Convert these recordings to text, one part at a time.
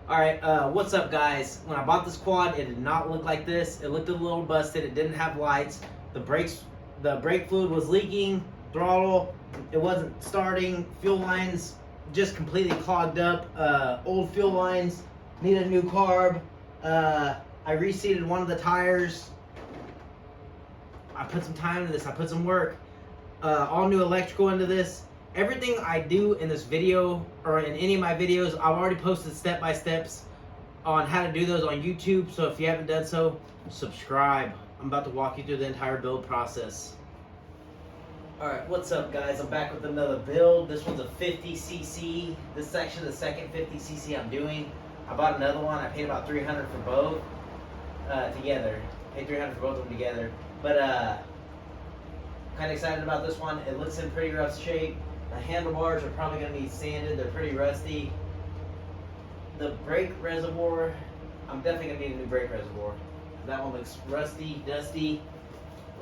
Alright, what's up guys? When I bought this quad, it did not look like this. It looked a little busted, it didn't have lights. The brake fluid was leaking, throttle, it wasn't starting, fuel lines just completely clogged up, old fuel lines, needed a new carb. I reseated one of the tires. I put some time into this, I put some work. All new electrical into this. Everything I do in this video or in any of my videos, I've already posted step-by-steps on how to do those on YouTube. So if you haven't done so, subscribe. I'm about to walk you through the entire build process. Alright, what's up guys? I'm back with another build. This one's a 50cc. This is actually the second 50cc I'm doing. I bought another one. I paid about $300 for both together. Paid $300 for both of them together. But kind of excited about this one. It looks in pretty rough shape. The handlebars are probably going to need sanded. They're pretty rusty. The brake reservoir, I'm definitely going to need a new brake reservoir. That one looks rusty, dusty,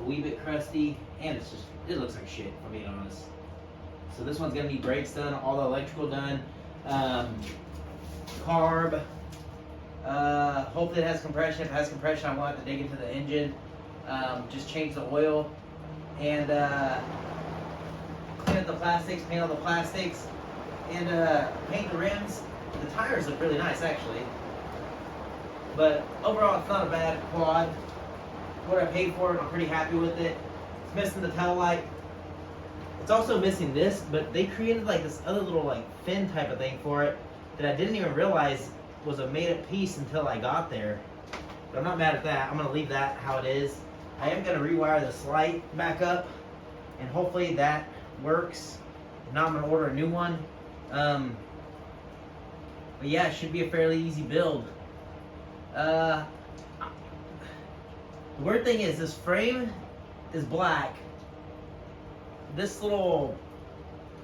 a wee bit crusty, and it looks like shit, if I'm being honest. So this one's going to need brakes done, all the electrical done, carb. Hopefully it has compression. If it has compression, I want to dig into the engine, just change the oil, and clean up the plastics, paint all the plastics, and paint the rims. The tires look really nice actually, but overall it's not a bad quad. What I paid for it, I'm pretty happy with it. It's missing the tail light. It's also missing this, but they created like this other little like fin type of thing for it that I didn't even realize was a made up piece until I got there. But I'm not mad at that. I'm gonna leave that how it is. I am gonna rewire this light back up, and hopefully that works. If not, I'm gonna order a new one. But yeah, it should be a fairly easy build. The weird thing is this frame is black. This little,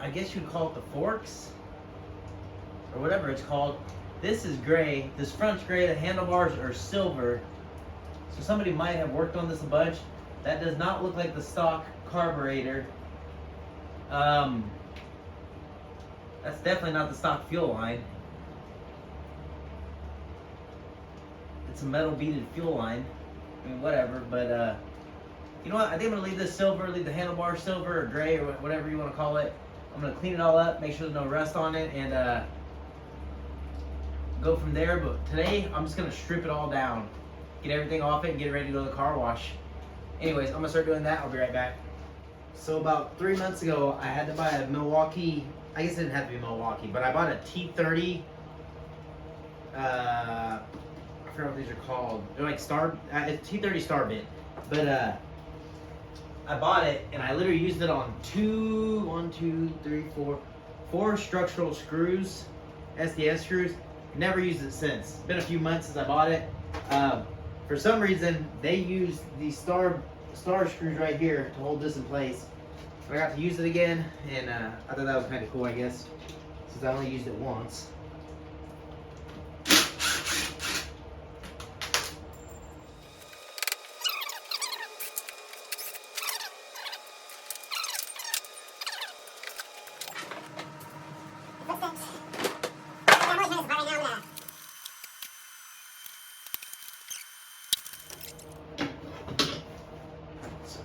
I guess you'd call it the forks or whatever it's called. This is gray. This front's gray. The handlebars are silver. So somebody might have worked on this a bunch. That does not look like the stock carburetor. That's definitely not the stock fuel line. It's a metal beaded fuel line. I mean, whatever, but you know what? I think I'm gonna leave this silver, leave the handlebar silver or gray or whatever you want to call it. I'm gonna clean it all up, make sure there's no rust on it, and go from there. But today, I'm just gonna strip it all down, get everything off it, and get it ready to go to the car wash. Anyways, I'm gonna start doing that. I'll be right back. So about 3 months ago, I had to buy a Milwaukee. I guess it didn't have to be Milwaukee, but I bought a T30. I forgot what these are called. They're like it's T30 Star bit. But I bought it and I literally used it on four structural screws, SDS screws. Never used it since. It's been a few months since I bought it. For some reason, they used these star screws right here to hold this in place. So I got to use it again, and I thought that was kind of cool, I guess, since I only used it once.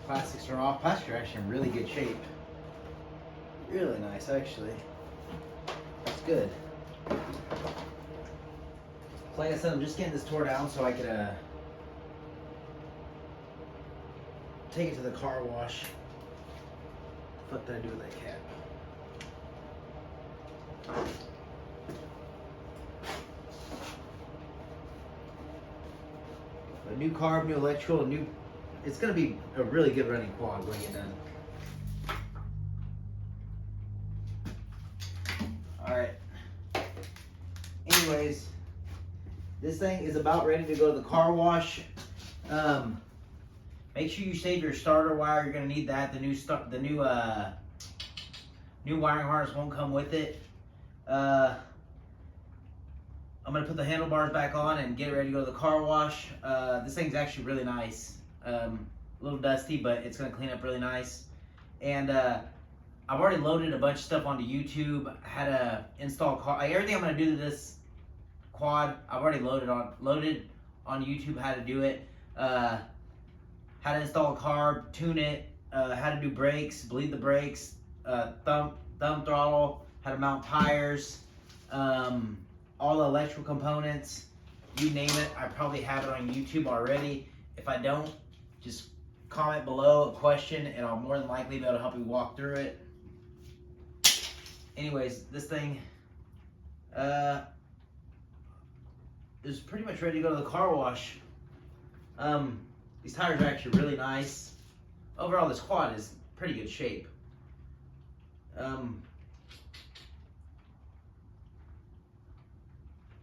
Plastics are off. Plastics are actually in really good shape. Really nice, actually. That's good. Like I said, I'm just getting this tore down so I could take it to the car wash. What did I do with that cap? A new carb, new electrical, new. It's going to be a really good running quad when you get done. Alright. Anyways, this thing is about ready to go to the car wash. Make sure you save your starter wire. You're going to need that. The new wiring harness won't come with it. I'm going to put the handlebars back on and get ready to go to the car wash. This thing's actually really nice. A little dusty, but it's going to clean up really nice. And I've already loaded a bunch of stuff onto YouTube, how to install car. Everything I'm going to do to this quad. I've already loaded on YouTube how to do it. How to install a carb, tune it, how to do brakes, bleed the brakes, thumb throttle, how to mount tires, all the electrical components, you name it. I probably have it on YouTube already. If I don't, just comment below a question and I'll more than likely be able to help you walk through it. Anyways, this thing is pretty much ready to go to the car wash. These tires are actually really nice. Overall, this quad is pretty good shape. I'm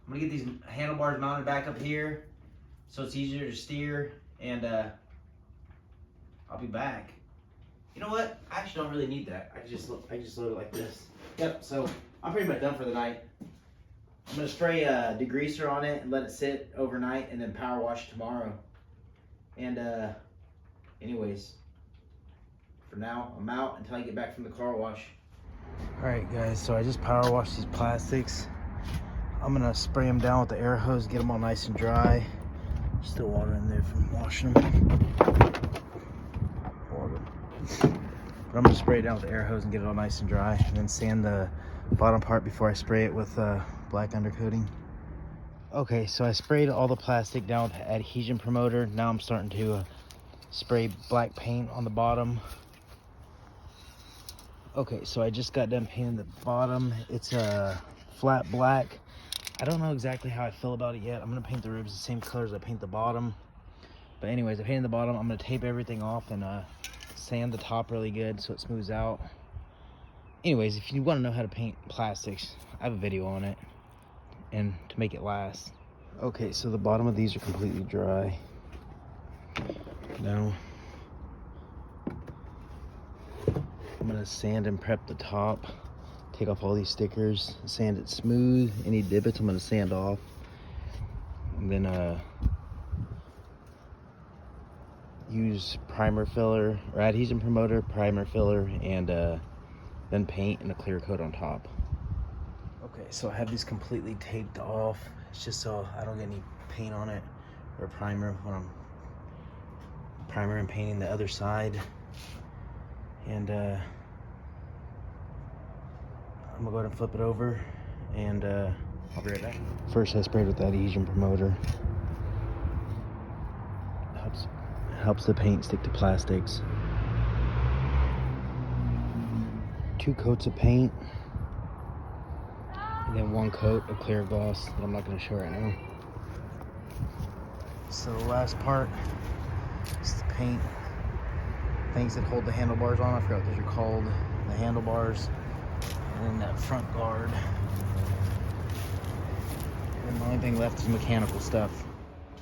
gonna get these handlebars mounted back up here so it's easier to steer, and I'll be back. You know what? I actually don't really need that. I just load it like this. Yep. So I'm pretty much done for the night. I'm gonna spray a degreaser on it and let it sit overnight, and then power wash tomorrow. And anyways, for now, I'm out until I get back from the car wash. All right, guys. So I just power washed these plastics. I'm gonna spray them down with the air hose, get them all nice and dry. Still water in there from washing them. Water. But I'm gonna spray it down with the air hose and get it all nice and dry, and then sand the bottom part before I spray it with black undercoating. Okay, so I sprayed all the plastic down with adhesion promoter. Now I'm starting to spray black paint on the bottom. Okay, so I just got done painting the bottom. It's a flat black. I don't know exactly how I feel about it yet. I'm gonna paint the ribs the same color as I paint the bottom. But anyways, I painted the bottom. I'm gonna tape everything off and sand the top really good so it smooths out. Anyways, if you want to know how to paint plastics, I have a video on it, and to make it last. Okay, so the bottom of these are completely dry. Now I'm gonna sand and prep the top, take off all these stickers, sand it smooth. Any divots I'm gonna sand off, and then use primer filler or adhesion promoter, primer filler, and then paint and a clear coat on top. Okay, so I have these completely taped off. It's just so I don't get any paint on it or primer when I'm primer and painting the other side. And I'm gonna go ahead and flip it over, and I'll be right back. First, I sprayed with the adhesion promoter. Helps the paint stick to plastics. 2 coats of paint, and then 1 coat of clear gloss that I'm not going to show right now. So the last part is the paint. Things that hold the handlebars on. I forgot what those are called. The handlebars, and then that front guard. And the only thing left is mechanical stuff.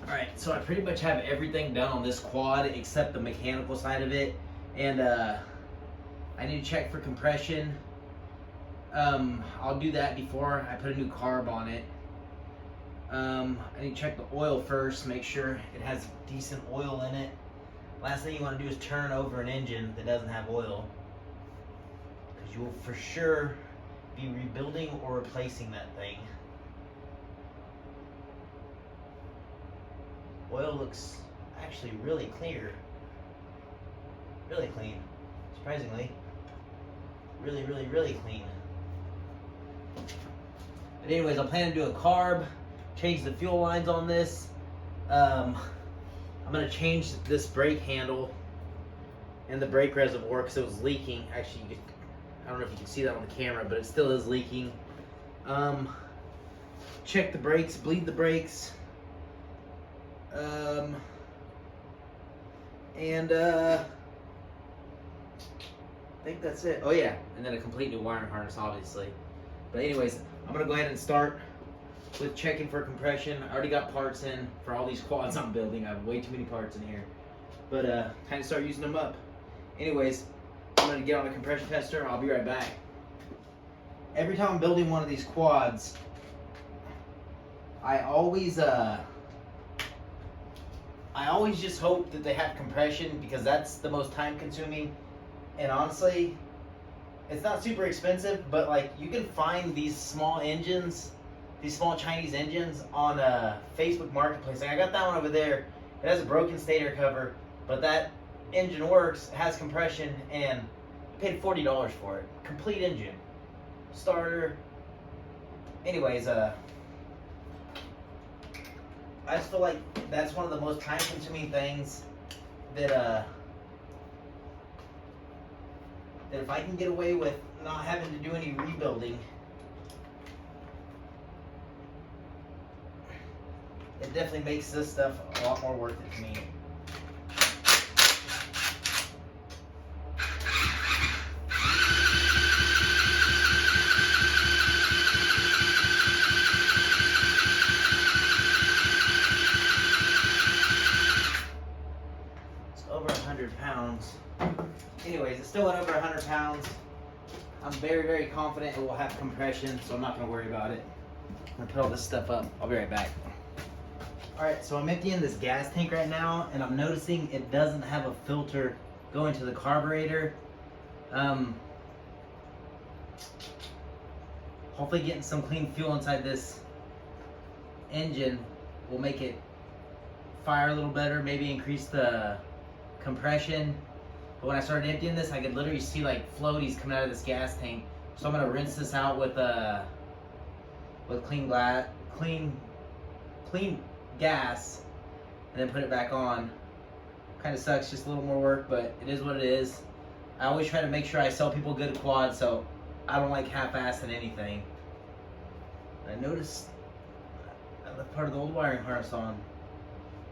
Alright, so I pretty much have everything done on this quad except the mechanical side of it. And I need to check for compression. I'll do that before I put a new carb on it. I need to check the oil first, make sure it has decent oil in it. Last thing you want to do is turn over an engine that doesn't have oil, because you will for sure be rebuilding or replacing that thing. Oil looks actually really clear. Really clean. Surprisingly. Really, really, really clean. But anyways, I'm planning to do a carb, change the fuel lines on this. I'm going to change this brake handle and the brake reservoir because it was leaking. Actually, I don't know if you can see that on the camera, but it still is leaking. Check the brakes, bleed the brakes. I think that's it. Oh yeah, and then a complete new wiring harness, obviously. But anyways, I'm gonna go ahead and start with checking for compression. I already got parts in for all these quads I'm building. I have way too many parts in here. But time to start using them up. Anyways, I'm gonna get on the compression tester. I'll be right back. Every time I'm building one of these quads, I always just hope that they have compression, because that's the most time consuming. And honestly, it's not super expensive, but like you can find these small engines these small Chinese engines on Facebook Marketplace. Like I got that one over there. It has a broken stator cover, but that engine works, has compression, and I paid $40 for it. Complete engine, starter. Anyways, I just feel like that's one of the most time-consuming things that that if I can get away with not having to do any rebuilding, it definitely makes this stuff a lot more worth it to me. It's over 100 pounds. Anyways, it's still at over 100 pounds. I'm very, very confident it will have compression, so I'm not going to worry about it. I'm going to put all this stuff up. I'll be right back. Alright, so I'm emptying this gas tank right now, and I'm noticing it doesn't have a filter going to the carburetor. Hopefully getting some clean fuel inside this engine will make it fire a little better, maybe increase the compression. But when I started emptying this, I could literally see like floaties coming out of this gas tank. So I'm gonna rinse this out with clean gas, and then put it back on. Kind of sucks, just a little more work, but it is what it is. I always try to make sure I sell people good quads, so I don't like half-assing anything. I noticed I left part of the old wiring harness on.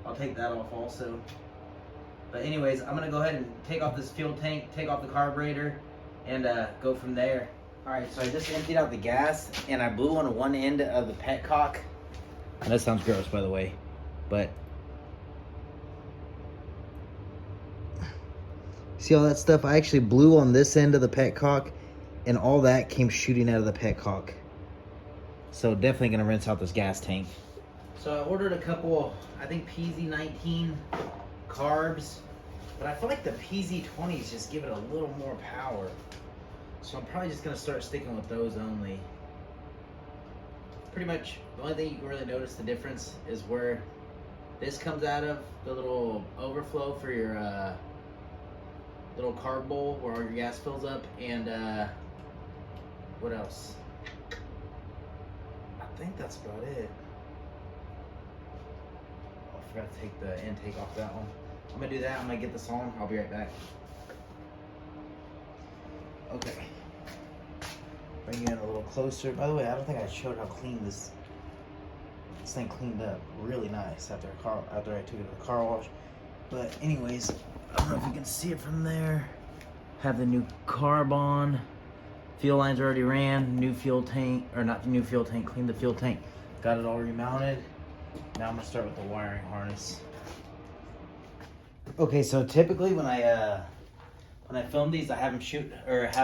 I'll take that off also. But anyways, I'm gonna go ahead and take off this fuel tank, take off the carburetor, and go from there. Alright, so I just emptied out the gas, and I blew on one end of the petcock. And that sounds gross, by the way, but see all that stuff? I actually blew on this end of the petcock, and all that came shooting out of the petcock. So definitely gonna rinse out this gas tank. So I ordered a couple, I think PZ19 carbs, but I feel like the PZ20s just give it a little more power. So I'm probably just gonna start sticking with those only. Pretty much the only thing you can really notice the difference is where this comes out of, the little overflow for your little carb bowl where all your gas fills up, and what else? I think that's about it. Oh, I forgot to take the intake off that one. I'm gonna do that. I'm gonna get this on. I'll be right back. Okay. Bring you in a little closer. By the way, I don't think I showed how clean this thing cleaned up. Really nice after I took it to the car wash. But anyways, I don't know if you can see it from there. Have the new carb on. Fuel lines already ran. New fuel tank, or not the new fuel tank. Cleaned the fuel tank. Got it all remounted. Now I'm gonna start with the wiring harness. Okay, so typically when I film these, I have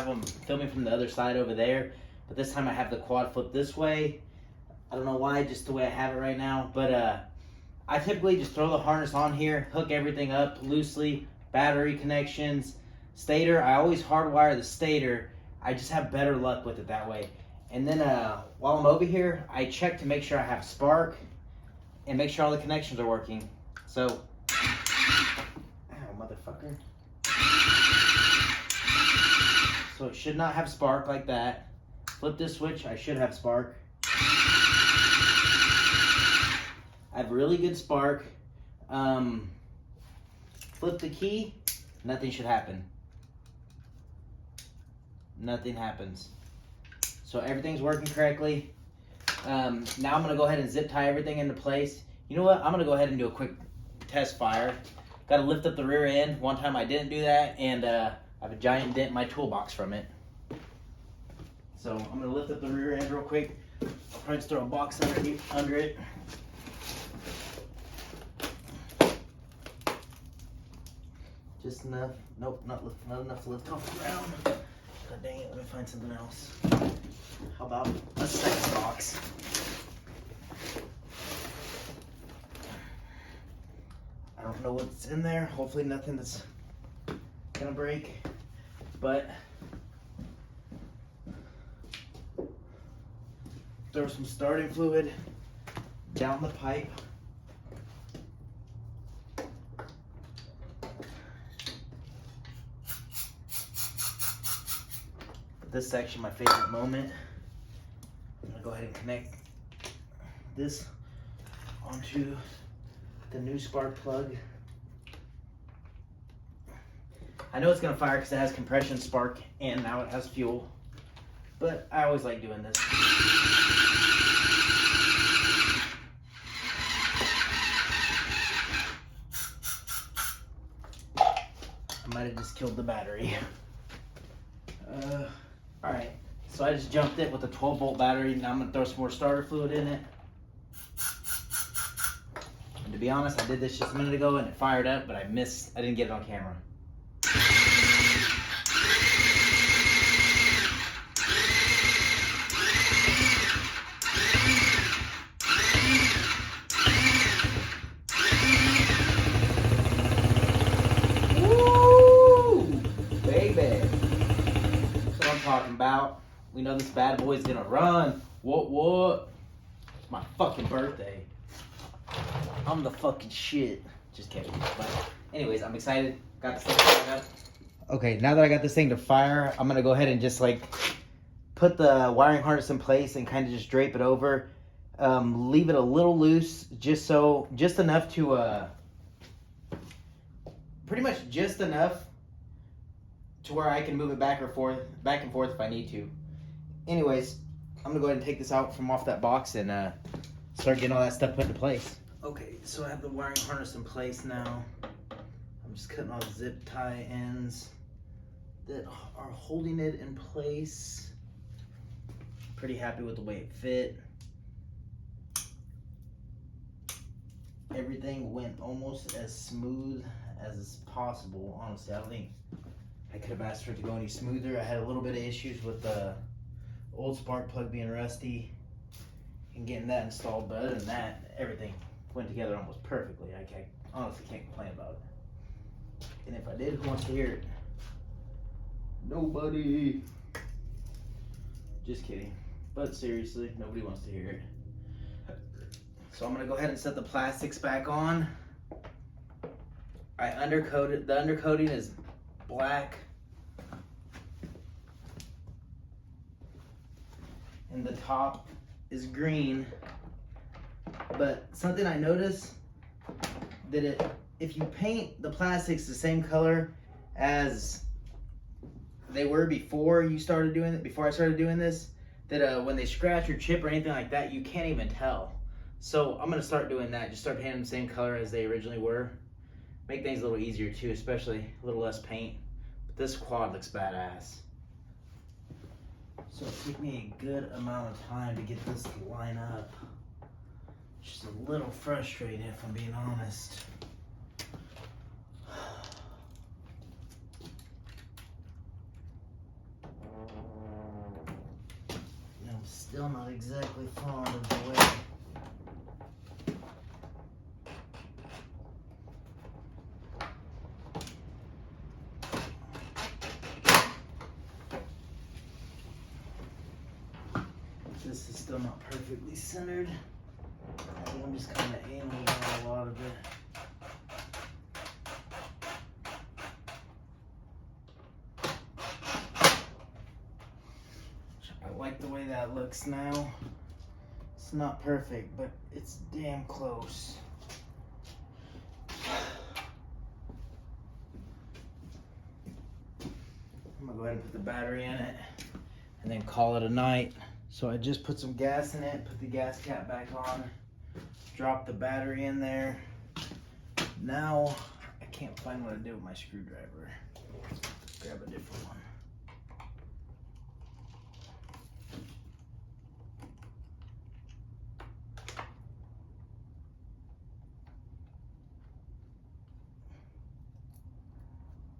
them filming from the other side over there. But this time I have the quad flip this way. I don't know why, just the way I have it right now. But I typically just throw the harness on here, hook everything up loosely, battery connections, stator. I always hardwire the stator. I just have better luck with it that way. And then while I'm over here, I check to make sure I have spark and make sure all the connections are working. So, ow, motherfucker. So it should not have spark like that. Flip this switch, I should have spark. I have really good spark. Flip the key, nothing should happen. Nothing happens. So everything's working correctly. Now I'm gonna go ahead and zip tie everything into place. You know what? I'm gonna go ahead and do a quick test fire. Gotta lift up the rear end. One time I didn't do that, and I have a giant dent in my toolbox from it. So I'm gonna lift up the rear end real quick. I'll probably just throw a box under it. Just enough. Nope, not enough to lift off the ground. God dang it, let me find something else. How about a second box? I don't know what's in there. Hopefully nothing that's gonna break. But throw some starting fluid down the pipe. This section, my favorite moment. I'm gonna go ahead and connect this onto the new spark plug. I know it's gonna fire because it has compression spark and now it has fuel, but I always like doing this. I might have just killed the battery. Alright, so I just jumped it with a 12-volt battery. Now I'm gonna throw some more starter fluid in it. And to be honest, I did this just a minute ago and it fired up, but I didn't get it on camera. Talking about, we know this bad boy's gonna run. What? It's my fucking birthday. I'm the fucking shit. Just kidding. But anyways, I'm excited. Got this thing fired up. Okay, now that I got this thing to fire, I'm gonna go ahead and just like put the wiring harness in place and kind of just drape it over. Leave it a little loose, just enough to pretty much just enough to where I can move it back and forth if I need to. Anyways, I'm gonna go ahead and take this out from off that box and start getting all that stuff put into place. Okay, so I have the wiring harness in place now. I'm just cutting all the zip tie ends that are holding it in place. Pretty happy with the way it fit. Everything went almost as smooth as possible, honestly. I don't think I could have asked for it to go any smoother. I had a little bit of issues with the old spark plug being rusty and getting that installed, but other than that, everything went together almost perfectly. I honestly can't complain about it. And if I did, who wants to hear it? Nobody. Just kidding. But seriously, nobody wants to hear it. So I'm gonna go ahead and set the plastics back on. I undercoated. The undercoating is black. And the top is green. But something I noticed that if you paint the plastics the same color as they were before I started doing this, that when they scratch or chip or anything like that, you can't even tell. So I'm gonna start doing that. Just start painting the same color as they originally were. Make things a little easier too, especially a little less paint. But this quad looks badass. So it took me a good amount of time to get this to line up. Just a little frustrating if I'm being honest. I'm still not exactly fond of the way this is still not perfectly centered. I think I'm just kind of aiming on a lot of it. I like the way that looks now. It's not perfect, but it's damn close. I'm gonna go ahead and put the battery in it and then call it a night. So I just put some gas in it, put the gas cap back on, drop the battery in there. Now, I can't find what I did with my screwdriver. Grab a different one.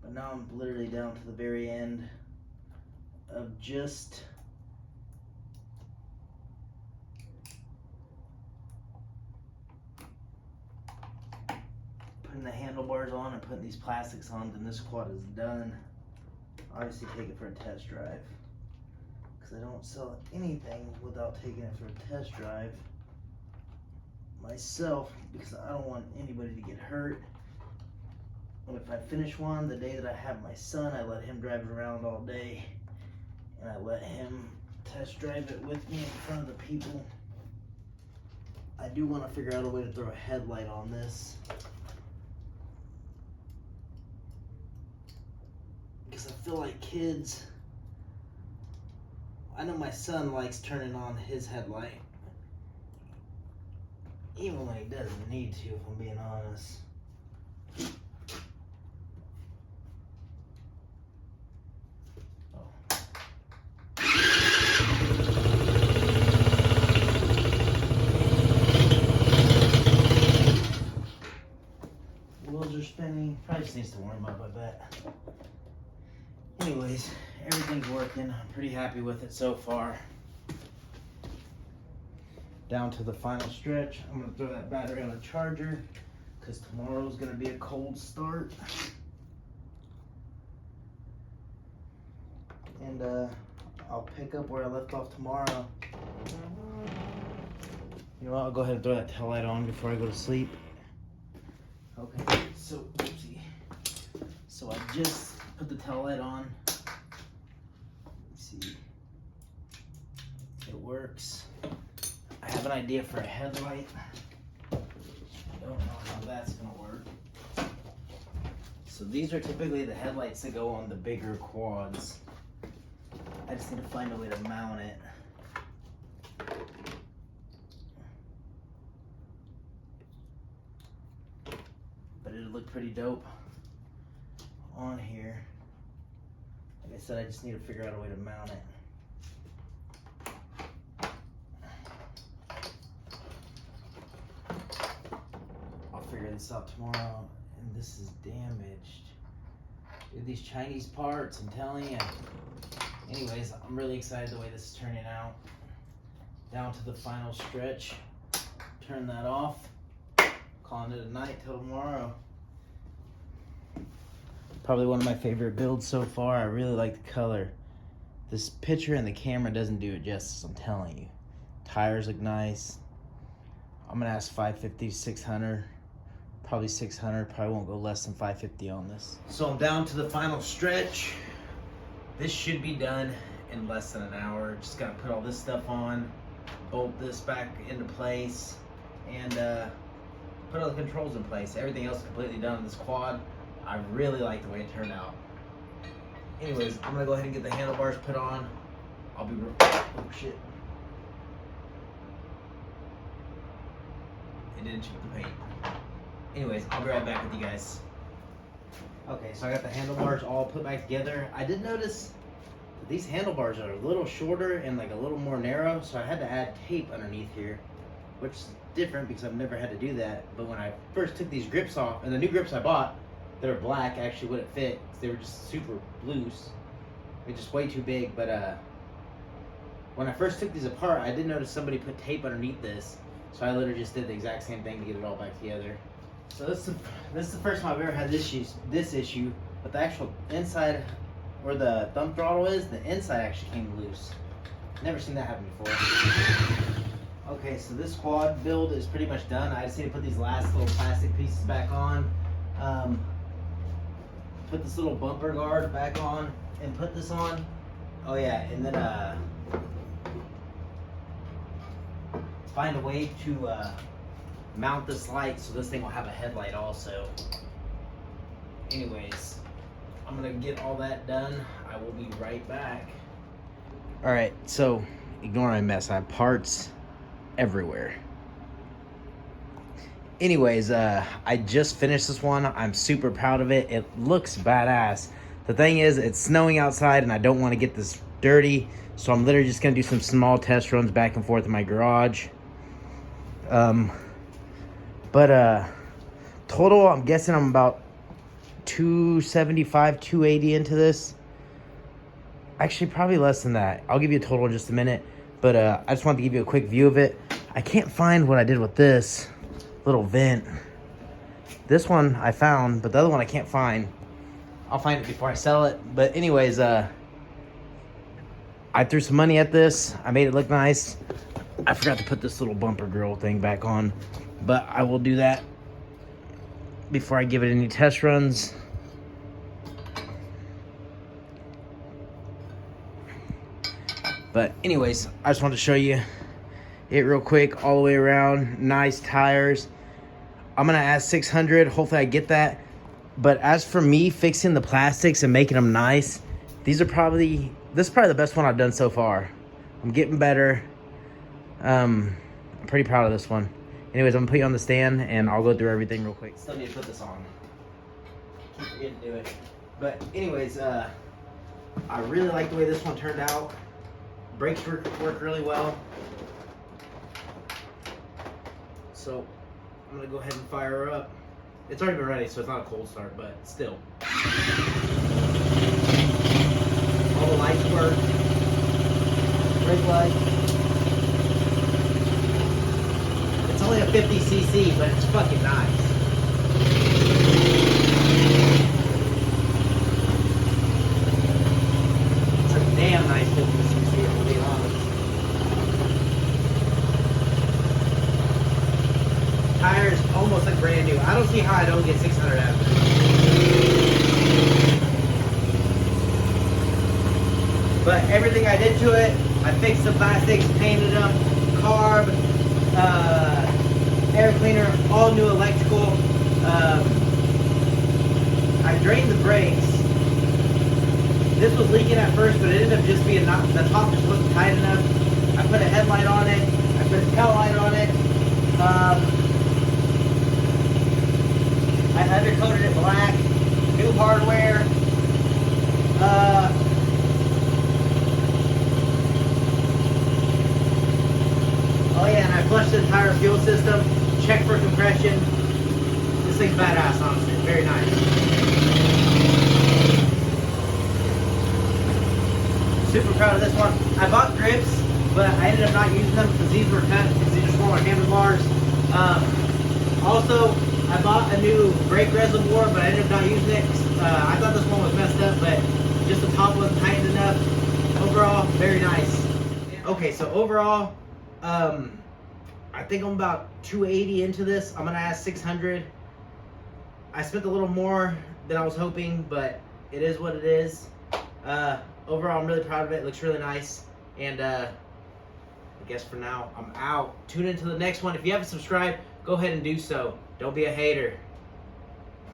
But now I'm literally down to the very end of just putting the handlebars on and putting these plastics on, then this quad is done. Obviously take it for a test drive because I don't sell anything without taking it for a test drive myself, because I don't want anybody to get hurt. And if I finish one, the day that I have my son, I let him drive it around all day, and I let him test drive it with me in front of the people. I do want to figure out a way to throw a headlight on this, because I feel like kids, I know my son likes turning on his headlight, even when he doesn't need to, if I'm being honest. Wheels are spinning. Probably just needs to warm up, I bet. Anyways, everything's working. I'm pretty happy with it so far. Down to the final stretch. I'm gonna throw that battery on a charger because tomorrow's gonna be a cold start. And I'll pick up where I left off tomorrow. You know what, I'll go ahead and throw that tail light on before I go to sleep. Okay, so, oopsie. So I just put the tail light on. Let's see. It works. I have an idea for a headlight. I don't know how that's gonna work. So these are typically the headlights that go on the bigger quads. I just need to find a way to mount it. But it'll look pretty dope on here. Like I said, I just need to figure out a way to mount it. I'll figure this out tomorrow. And this is damaged. Dude, these Chinese parts, I'm telling you. Anyways, I'm really excited the way this is turning out. Down to the final stretch. Turn that off. Calling it a night till tomorrow. Probably one of my favorite builds so far. I really like the color. This picture and the camera doesn't do it justice, I'm telling you. Tires look nice. I'm gonna ask 550, 600. Probably 600, probably won't go less than 550 on this. So I'm down to the final stretch. This should be done in less than an hour. Just gotta put all this stuff on, bolt this back into place, and put all the controls in place. Everything else is completely done on this quad. I really like the way it turned out. Anyways, I'm gonna go ahead and get the handlebars put on. I'll be oh shit. It didn't chip the paint. Anyways, I'll be right back with you guys. Okay, so I got the handlebars all put back together. I did notice that these handlebars are a little shorter and like a little more narrow, so I had to add tape underneath here, which is different because I've never had to do that. But when I first took these grips off, and the new grips I bought, they were black, actually wouldn't fit because they were just super loose. They're just way too big. But when I first took these apart, I did notice somebody put tape underneath this, so I literally just did the exact same thing to get it all back together. So this is the first time I've ever had this issue, but the actual inside, where the thumb throttle is, the inside actually came loose. Never seen that happen before. Okay, so this quad build is pretty much done. I just need to put these last little plastic pieces back on. Put this little bumper guard back on and put this on. Oh yeah, and then find a way to mount this light so this thing will have a headlight also. Anyways, I'm gonna get all that done. I will be right back. All right, so ignore my mess. I have parts everywhere. Anyways, I just finished this one. I'm super proud of it. It looks badass. The thing is, it's snowing outside and I don't want to get this dirty, so I'm literally just gonna do some small test runs back and forth in my garage. Total, I'm guessing I'm about 275, 280 into this. Actually, probably less than that. I'll give you a total in just a minute, but I just wanted to give you a quick view of it. I can't find what I did with this little vent. This one I found, but the other one I can't find. I'll find it before I sell it. But anyways, I I threw some money at this. I made it look nice. I forgot to put this little bumper grill thing back on, but I will do that before I give it any test runs. But anyways, I just wanted to show you it real quick, all the way around. Nice tires. I'm gonna add 600. Hopefully I get that. But as for me fixing the plastics and making them nice, this is probably the best one I've done so far. I'm getting better. I'm pretty proud of this one. Anyways, I'm gonna put you on the stand and I'll go through everything real quick. Still need to put this on. Keep forgetting to do it. But anyways, I really like the way this one turned out. Brakes work really well. So I'm gonna go ahead and fire her up. It's already been ready, so it's not a cold start, but still. All the lights work. Brake light. It's only a 50cc, but it's fucking nice. It's a damn nice 50cc, I'll be honest. Tires almost like brand new. I don't see how I don't get 600 out of it. But everything I did to it, I fixed the plastics, painted them, carb, air cleaner, all new electrical. I drained the brakes. This was leaking at first, but it ended up just being the top just wasn't tight enough. I put a headlight on it. I put a taillight on it. I undercoated it black. New hardware. Oh yeah, and I flushed the entire fuel system. Checked for compression. This thing's badass, honestly. Very nice. Super proud of this one. I bought grips, but I ended up not using them because these were cut because these are smaller handlebars. Also, I bought a new brake reservoir, but I ended up not using it. I thought this one was messed up, but just the top wasn't tight enough. Overall, very nice. Okay, so overall, I think I'm about 280 into this. I'm gonna ask 600. I spent a little more than I was hoping, but it is what it is. Overall, I'm really proud of it. It looks really nice. And I guess for now, I'm out. Tune into the next one. If you haven't subscribed, go ahead and do so. Don't be a hater.